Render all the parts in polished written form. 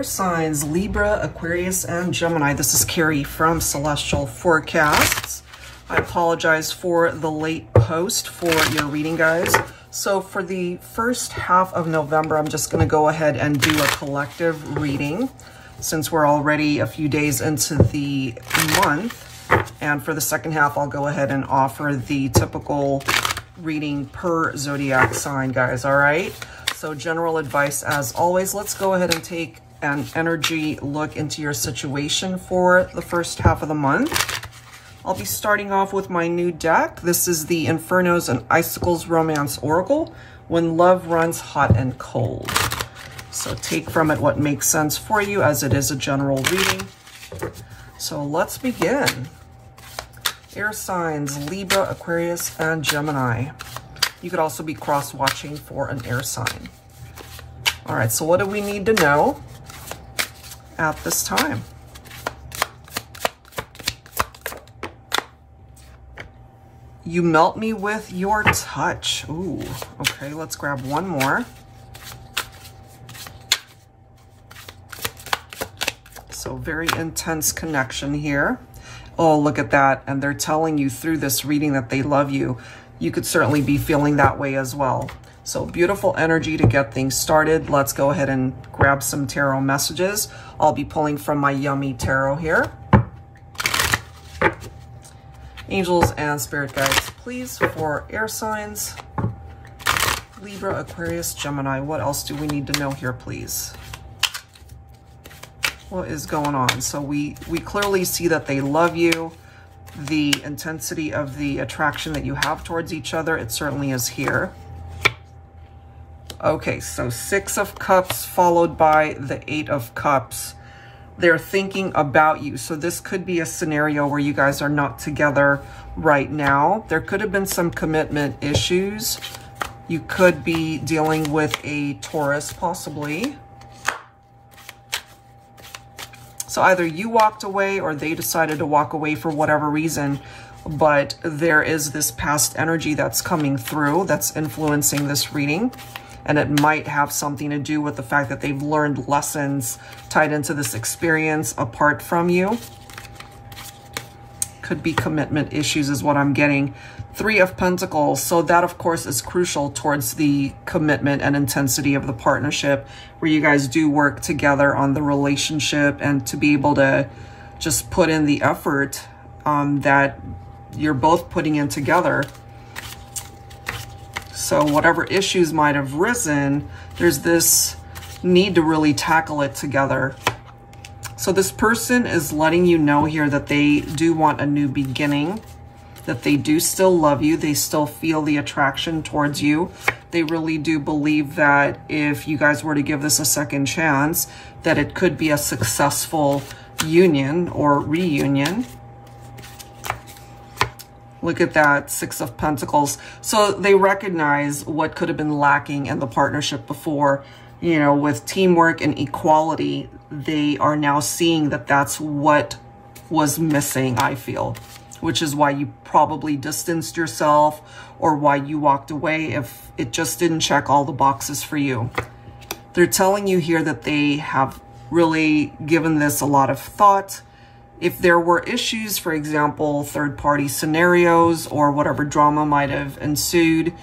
signs Libra, Aquarius, and Gemini. This is Carrie from Celestial Forecasts. I apologize for the late post for your reading, guys. So for the first half of November, I'm just going to go ahead and do a collective reading since we're already a few days into the month. And for the second half, I'll go ahead and offer the typical reading per zodiac sign, guys. All right. So general advice as always. Let's go ahead and take an energy look into your situation for the first half of the month. I'll be starting off with my new deck. This is the Infernos and Icicles Romance Oracle, When Love Runs Hot and Cold. So take from it what makes sense for you, as it is a general reading. So let's begin. Air signs Libra, Aquarius, and Gemini. You could also be cross-watching for an air sign. All right, so what do we need to know at this time? You melt me with your touch. Ooh, okay, let's grab one more. So very intense connection here. Oh, look at that. And they're telling you through this reading that they love you. You could certainly be feeling that way as well. So beautiful energy to get things started. Let's go ahead and grab some tarot messages. I'll be pulling from my yummy tarot here. Angels and spirit guides, please, for air signs, Libra, Aquarius, Gemini. What else do we need to know here, please? What is going on? So we clearly see that they love you. The intensity of the attraction that you have towards each other, it certainly is here. Okay, so 6 of Cups followed by the 8 of Cups. They're thinking about you. So this could be a scenario where you guys are not together right now. There could have been some commitment issues. You could be dealing with a Taurus, possibly. So either you walked away or they decided to walk away for whatever reason, but there is this past energy that's coming through that's influencing this reading. And it might have something to do with the fact that they've learned lessons tied into this experience apart from you. Could be commitment issues is what I'm getting. 3 of Pentacles. So that, of course, is crucial towards the commitment and intensity of the partnership, where you guys do work together on the relationship and to be able to just put in the effort that you're both putting in together. So whatever issues might have risen, there's this need to really tackle it together. So this person is letting you know here that they do want a new beginning, that they do still love you. They still feel the attraction towards you. They really do believe that if you guys were to give this a second chance, that it could be a successful union or reunion. Look at that, 6 of Pentacles. So they recognize what could have been lacking in the partnership before. You know, with teamwork and equality, they are now seeing that that's what was missing, I feel. Which is why you probably distanced yourself or why you walked away if it just didn't check all the boxes for you. They're telling you here that they have really given this a lot of thought. If there were issues, for example, third-party scenarios or whatever drama might have ensued,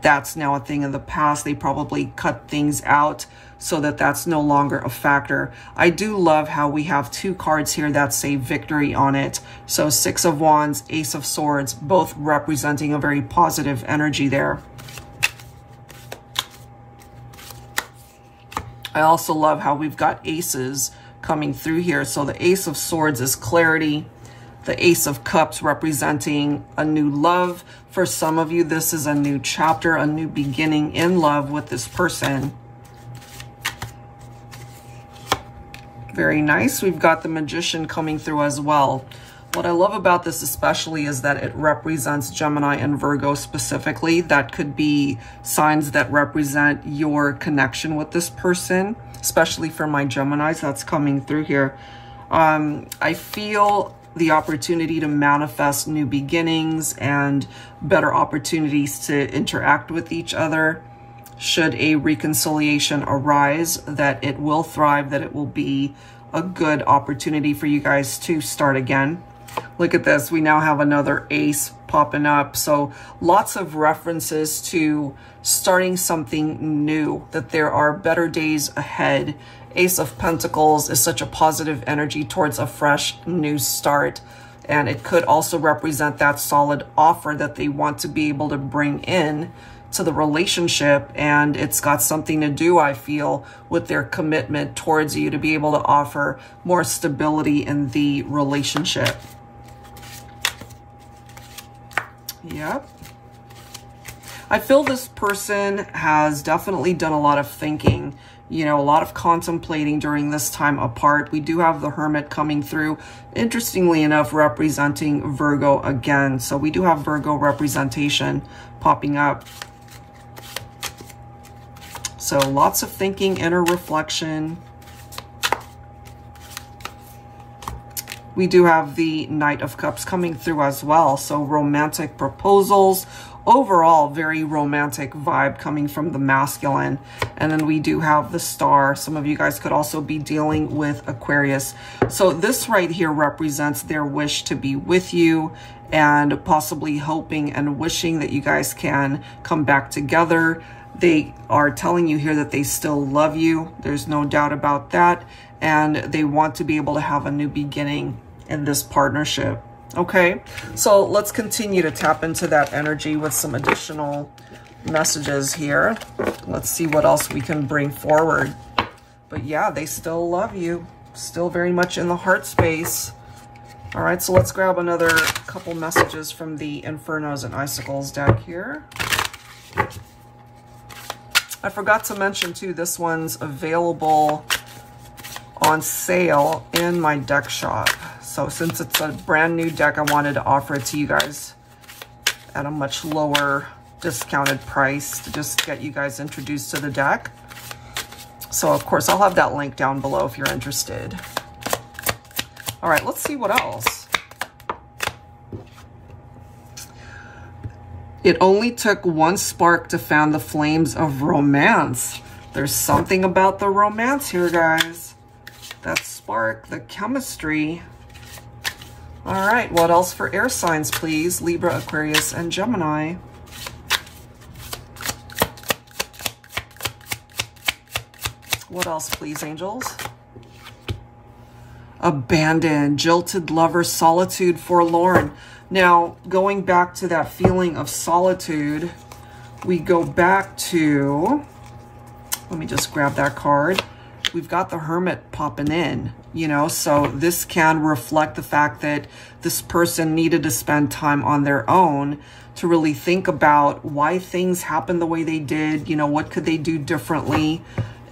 that's now a thing of the past. They probably cut things out so that that's no longer a factor. I do love how we have 2 cards here that say victory on it. So 6 of Wands, Ace of Swords, both representing a very positive energy there. I also love how we've got aces coming through here. So the Ace of Swords is clarity. The Ace of Cups representing a new love. For some of you, this is a new chapter, a new beginning in love with this person. Very nice. We've got the Magician coming through as well. What I love about this especially is that it represents Gemini and Virgo specifically. That could be signs that represent your connection with this person, especially for my Geminis. That's coming through here. I feel the opportunity to manifest new beginnings and better opportunities to interact with each other. should a reconciliation arise, that it will thrive, that it will be a good opportunity for you guys to start again. Look at this. We now have another ace popping up. So lots of references to starting something new, that there are better days ahead. Ace of Pentacles is such a positive energy towards a fresh new start. And it could also represent that solid offer that they want to be able to bring in to the relationship. And it's got something to do, I feel, with their commitment towards you to be able to offer more stability in the relationship. Yep. I feel this person has definitely done a lot of thinking, you know, a lot of contemplating during this time apart. We do have the Hermit coming through, interestingly enough, representing Virgo again. So we do have Virgo representation popping up. So lots of thinking, inner reflection. We do have the Knight of Cups coming through as well. So romantic proposals. Overall, very romantic vibe coming from the masculine. And then we do have the Star. Some of you guys could also be dealing with Aquarius. So this right here represents their wish to be with you and possibly hoping and wishing that you guys can come back together. They are telling you here that they still love you. There's no doubt about that. And they want to be able to have a new beginning in this partnership. Okay, so let's continue to tap into that energy with some additional messages here. Let's see what else we can bring forward. But yeah, they still love you. Still very much in the heart space. All right, so let's grab another couple messages from the Infernos and Icicles deck here. I forgot to mention too, this one's available on sale in my deck shop. So since it's a brand new deck, I wanted to offer it to you guys at a much lower discounted price to just get you guys introduced to the deck. So of course, I'll have that link down below if you're interested. All right, let's see what else. It only took one spark to fan the flames of romance. There's something about the romance here, guys. That spark, the chemistry. All right, what else for air signs, please? Libra, Aquarius, and Gemini. What else, please, angels? Abandoned, jilted lover, solitude, forlorn. Now, going back to that feeling of solitude, we go back to, let me just grab that card. We've got the Hermit popping in, you know, so this can reflect the fact that this person needed to spend time on their own to really think about why things happened the way they did. You know, what could they do differently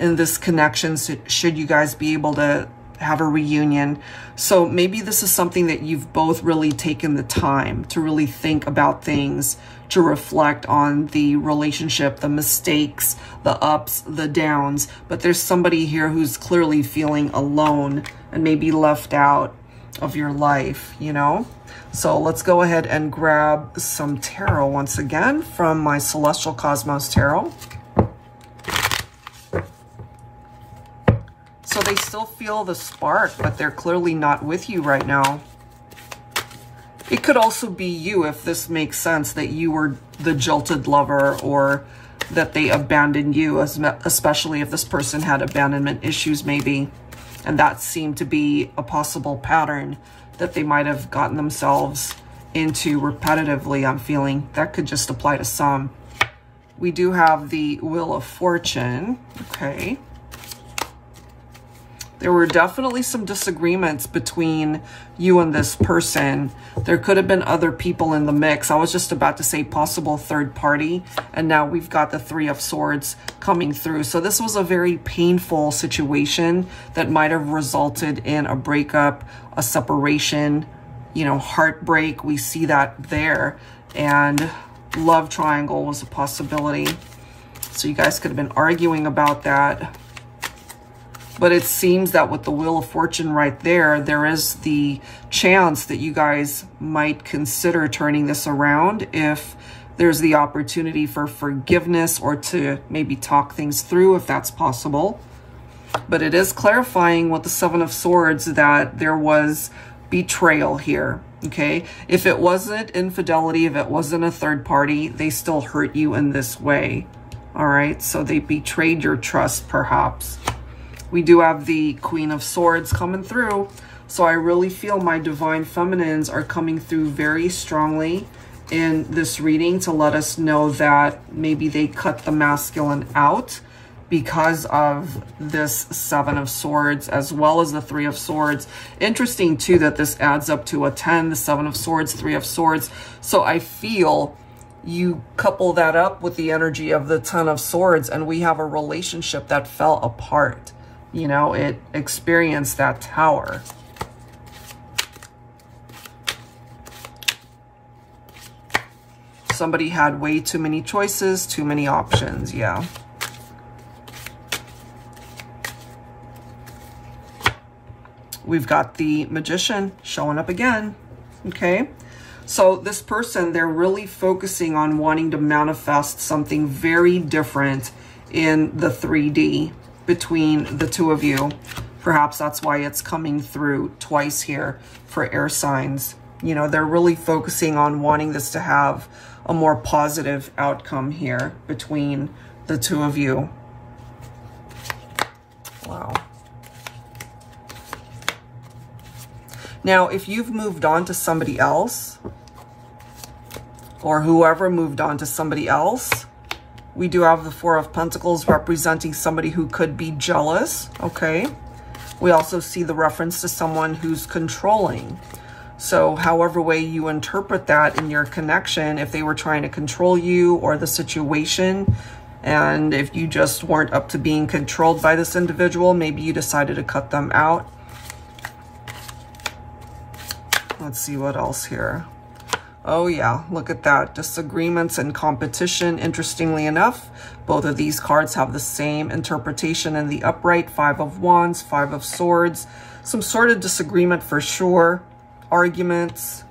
in this connection? Should you guys be able to have a reunion? So maybe this is something that you've both really taken the time to really think about things, to reflect on the relationship, the mistakes, the ups, the downs. But there's somebody here who's clearly feeling alone and maybe left out of your life, you know? So let's go ahead and grab some tarot once again from my Celestial Cosmos Tarot. So they still feel the spark, but they're clearly not with you right now. It could also be you, if this makes sense, that you were the jilted lover or that they abandoned you, especially if this person had abandonment issues maybe. And that seemed to be a possible pattern that they might have gotten themselves into repetitively, I'm feeling. That could just apply to some. We do have the Wheel of Fortune. Okay. There were definitely some disagreements between you and this person. There could have been other people in the mix. I was just about to say possible third party, and now we've got the Three of Swords coming through. So this was a very painful situation that might have resulted in a breakup, a separation, you know, heartbreak. We see that there. And love triangle was a possibility. So you guys could have been arguing about that. But it seems that with the Wheel of Fortune right there, there is the chance that you guys might consider turning this around if there's the opportunity for forgiveness or to maybe talk things through if that's possible. But it is clarifying with the Seven of Swords that there was betrayal here, okay? If it wasn't infidelity, if it wasn't a third party, they still hurt you in this way, all right? So they betrayed your trust, perhaps. We do have the Queen of Swords coming through. So I really feel my divine feminines are coming through very strongly in this reading to let us know that maybe they cut the masculine out because of this Seven of Swords as well as the Three of Swords. Interesting too that this adds up to a 10, the Seven of Swords, Three of Swords. So I feel you couple that up with the energy of the Ten of Swords and we have a relationship that fell apart. You know, it experienced that Tower. Somebody had way too many choices, too many options, yeah. We've got the Magician showing up again, okay? So this person, they're really focusing on wanting to manifest something very different in the 3D between the two of you. Perhaps that's why it's coming through twice here for air signs. You know, they're really focusing on wanting this to have a more positive outcome here between the two of you. Wow. Now, if you've moved on to somebody else, or whoever moved on to somebody else, we do have the Four of Pentacles representing somebody who could be jealous, okay? We also see the reference to someone who's controlling. So however way you interpret that in your connection, if they were trying to control you or the situation, and if you just weren't up to being controlled by this individual, maybe you decided to cut them out. Let's see what else here. Oh yeah, look at that. Disagreements and competition. Interestingly enough, both of these cards have the same interpretation in the upright. Five of Wands, Five of Swords. Some sort of disagreement for sure. Arguments.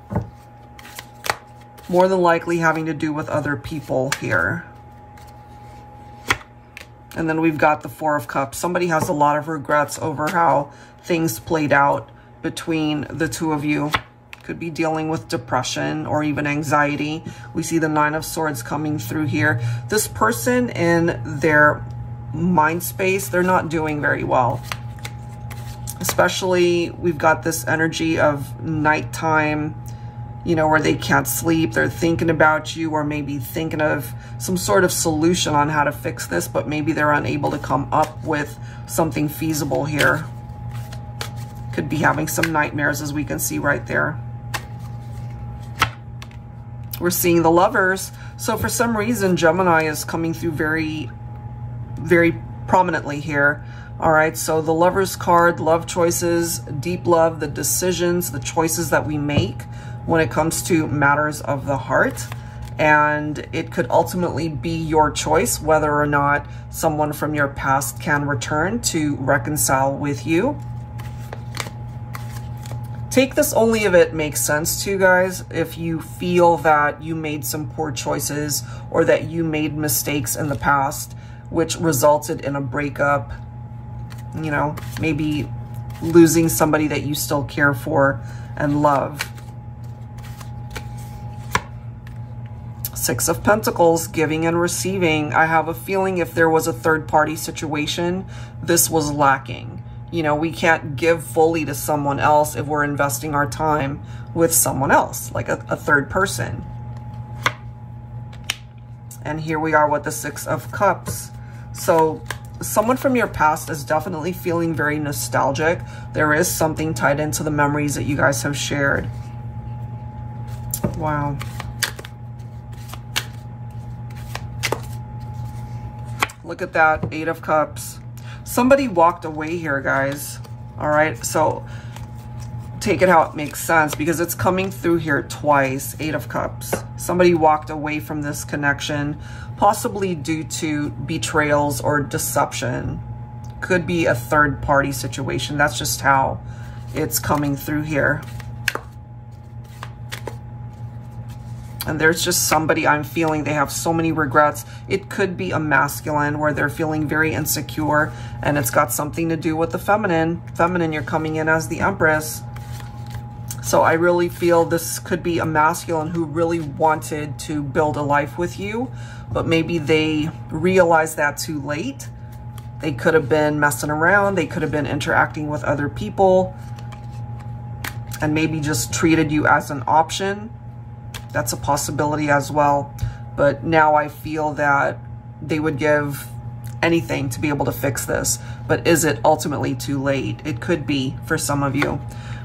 More than likely having to do with other people here. And then we've got the Four of Cups. Somebody has a lot of regrets over how things played out between the two of you. Could be dealing with depression or even anxiety. We see the Nine of Swords coming through here. This person in their mind space, they're not doing very well. Especially, we've got this energy of nighttime, you know, where they can't sleep. They're thinking about you or maybe thinking of some sort of solution on how to fix this, but maybe they're unable to come up with something feasible here. Could be having some nightmares, as we can see right there. We're seeing the Lovers. So for some reason, Gemini is coming through very, very prominently here. All right, so the Lovers card, love choices, deep love, the decisions, the choices that we make when it comes to matters of the heart. And it could ultimately be your choice whether or not someone from your past can return to reconcile with you. Take this only if it makes sense to you guys. If you feel that you made some poor choices or that you made mistakes in the past, which resulted in a breakup, you know, maybe losing somebody that you still care for and love. Six of Pentacles, giving and receiving. I have a feeling if there was a third party situation, this was lacking. You know, we can't give fully to someone else if we're investing our time with someone else, like a third person. And here we are with the Six of Cups. So someone from your past is definitely feeling very nostalgic. There is something tied into the memories that you guys have shared. Wow. Look at that, Eight of Cups. Somebody walked away here, guys. All right, so take it how it makes sense because it's coming through here twice. Eight of Cups. Somebody walked away from this connection, possibly due to betrayals or deception. Could be a third party situation. That's just how it's coming through here. And there's just somebody I'm feeling they have so many regrets. It could be a masculine where they're feeling very insecure, and it's got something to do with the feminine. Feminine, you're coming in as the Empress. So I really feel this could be a masculine who really wanted to build a life with you, but maybe they realized that too late. They could have been messing around. They could have been interacting with other people and maybe just treated you as an option. That's a possibility as well. But now I feel that they would give anything to be able to fix this. But is it ultimately too late? It could be for some of you.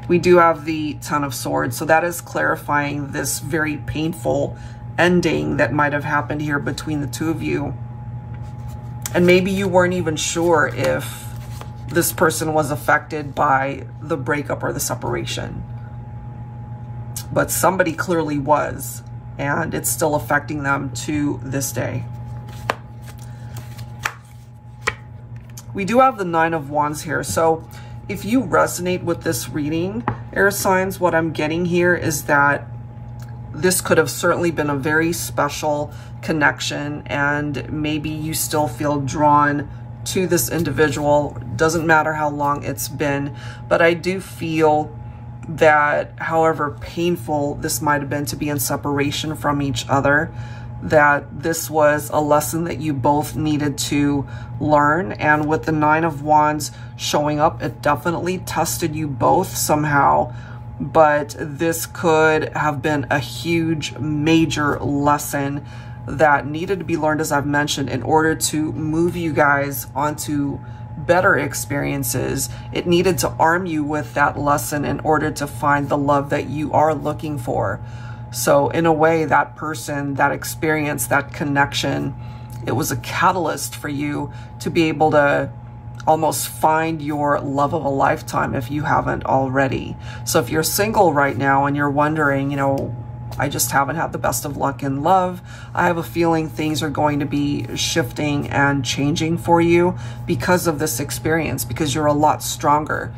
We do have the Ten of Swords. So that is clarifying this very painful ending that might have happened here between the two of you. And maybe you weren't even sure if this person was affected by the breakup or the separation. But somebody clearly was, and it's still affecting them to this day. We do have the Nine of Wands here. So if you resonate with this reading, air signs, what I'm getting here is that this could have certainly been a very special connection, and maybe you still feel drawn to this individual. Doesn't matter how long it's been, but I do feel that however painful this might have been to be in separation from each other, that this was a lesson that you both needed to learn. And with the Nine of Wands showing up, it definitely tested you both somehow, but this could have been a huge, major lesson that needed to be learned, as I've mentioned, in order to move you guys onto better experiences. It needed to arm you with that lesson in order to find the love that you are looking for. So in a way, that person, that experience, that connection, it was a catalyst for you to be able to almost find your love of a lifetime if you haven't already. So if you're single right now and you're wondering, you know, I just haven't had the best of luck in love, I have a feeling things are going to be shifting and changing for you because of this experience, because you're a lot stronger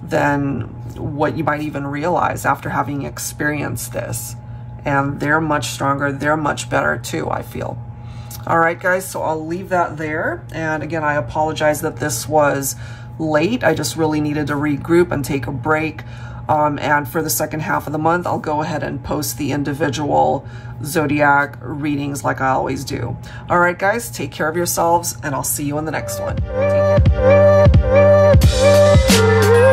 than what you might even realize after having experienced this. And they're much stronger, they're much better too, I feel. All right, guys, so I'll leave that there. And again, I apologize that this was late. I just really needed to regroup and take a break. And for the second half of the month, I'll go ahead and post the individual zodiac readings like I always do. All right, guys, take care of yourselves, and I'll see you in the next one. Take care.